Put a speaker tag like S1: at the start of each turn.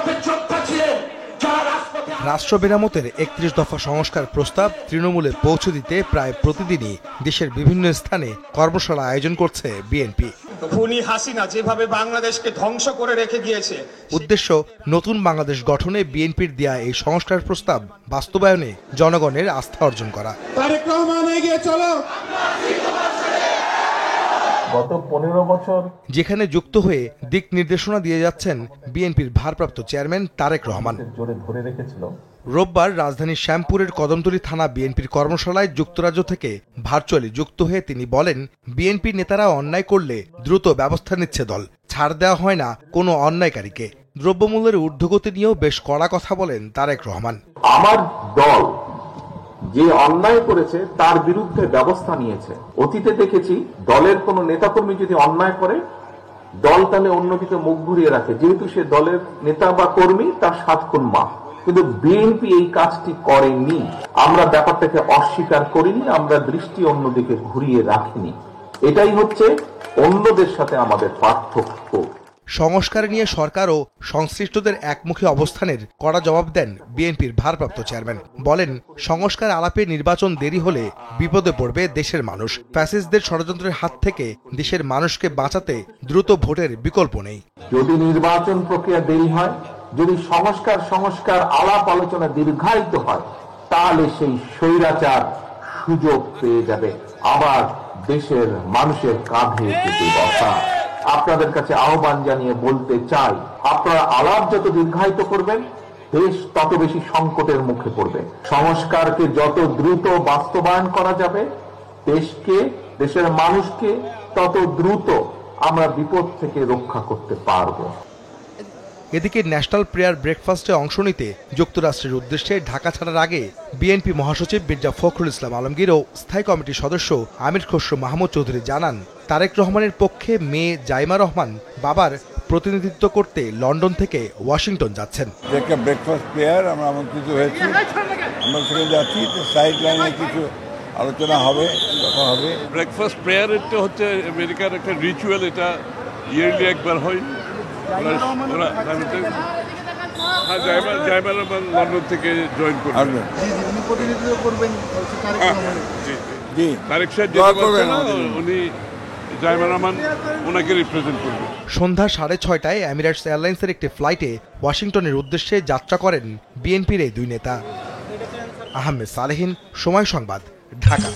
S1: রাজপথের যোদ্ধা ছিলেন।
S2: রাষ্ট্র মেরামতের ৩১ দফা সংস্কার প্রস্তাব তৃণমূলে পৌঁছে দিতে প্রায় প্রতিদিনই দেশের বিভিন্ন স্থানে কর্মশালা আয়োজন করছে বিএনপি।
S3: খুনি হাসিনা যেভাবে বাংলাদেশকে ধ্বংস করে রেখে গিয়েছে,
S2: উদ্দেশ্য নতুন বাংলাদেশ গঠনে বিএনপির দেয়া এই সংস্কার প্রস্তাব বাস্তবায়নে জনগণের আস্থা অর্জন করা।
S4: তারেক রহমান এগিয়ে চলো।
S5: গত 15 বছর
S2: যেখানে যুক্ত হয়ে দিক নির্দেশনা দিয়ে যাচ্ছেন বিএনপির ভারপ্রাপ্ত চেয়ারম্যান তারেক রহমান।
S5: জোরে ধরে রেখেছিল।
S2: রোববার রাজধানীর শ্যামপুরের কদমতলী থানা বিএনপির কর্মশালায় যুক্তরাজ্য থেকে ভার্চুয়ালি যুক্ত হয়ে তিনি বলেন, বিএনপি নেতারা অন্যায় করলে দ্রুত ব্যবস্থা নিচ্ছে দল, ছাড় দেওয়া হয় না কোনো অন্যায়কারীকে। দ্রব্যমূল্যের ঊর্ধ্বগতি নিয়েও বেশ কড়া কথা বলেন তারেক রহমান।
S5: আমার দল যে অন্যায় করেছে তার বিরুদ্ধে ব্যবস্থা নিয়েছে। অতীতে দেখেছি দলের কোন নেতাকর্মী যদি অন্যায় করে দল তাহলে অন্যদিকে মুখ ঘুরিয়ে রাখে, যেহেতু সে দলের নেতা বা কর্মী তার 7 গুণ মা। কিন্তু বিএনপি এই কাজটি করেনি। আমরা ব্যাপারটাকে অস্বীকার করিনি, আমরা দৃষ্টি অন্যদিকে ঘুরিয়ে রাখিনি। এটাই হচ্ছে অন্যদের সাথে আমাদের পার্থক্য।
S2: সংস্কার নিয়ে সরকার ও সংশ্লিষ্টদের একমুখী অবস্থানের কড়া জবাব দেন বিএনপির ভারপ্রাপ্ত চেয়ারম্যান। বলেন, সংস্কার আলাপে নির্বাচন দেরি হলে বিপদে পড়বে দেশের মানুষ। ফ্যাসিস্টদের ষড়যন্ত্রের হাত থেকে দেশের মানুষকে বাঁচাতে দ্রুত ভোটের বিকল্প নেই।
S5: যদি নির্বাচন প্রক্রিয়া দেরি হয়, যদি সংস্কার আলাপ আলোচনা দীর্ঘায়িত হয়, তাহলে সেই স্বৈরাচার সুযোগ পেয়ে যাবে আবার দেশের মানুষের কাঁধে চেপে বসা। আপনাদের কাছে আহ্বান জানিয়ে বলতে চাই, আপনারা আলাপ যত দীর্ঘায়িত করবেন দেশ তত বেশি সংকটের মুখে পড়বে। সংস্কারকে যত দ্রুত বাস্তবায়ন করা যাবে দেশকে, দেশের মানুষকে তত দ্রুত আমরা বিপদ থেকে রক্ষা করতে পারব।
S2: এদিকে ন্যাশনাল প্রেয়ার ব্রেকফাস্টে অংশ নিতে যুক্তরাষ্ট্রের উদ্দেশ্যে ঢাকা ছাড়ার আগে বিএনপি মহাসচিব মির্জা ফখরুল ইসলাম আলমগীর ও স্থায়ী কমিটির সদস্য আমির খসরু মাহমুদ চৌধুরী জানান, তারেক রহমানের পক্ষে মেয়ে জাইমা রহমান বাবার প্রতিনিধিত্ব করতে লন্ডন থেকে ওয়াশিংটন যাচ্ছেন।
S6: একটা ব্রেকফাস্ট প্রেয়ার আমরা আমন্ত্রিত হয়েছি, আমরা সেখানে যাচ্ছি। সাইড লাইনে কিছু আলোচনা হবে, কথা হবে।
S7: ব্রেকফাস্ট প্রেয়ার এটা হচ্ছে আমেরিকার একটা রিচুয়াল, এটা ইয়ারলি একবার হয়। লন্ডন থেকে জয়েন করবেন। উনি জাইমা রহমান ওনাকে রিপ্রেজেন্ট করবেন।
S2: সন্ধ্যা 6:30টায় এমিরেটস এয়ারলাইন্সের একটি ফ্লাইটে ওয়াশিংটনের উদ্দেশ্যে যাত্রা করেন বিএনপির এই দুই নেতা। আহমেদ সালেহীন, সময় সংবাদ, ঢাকা।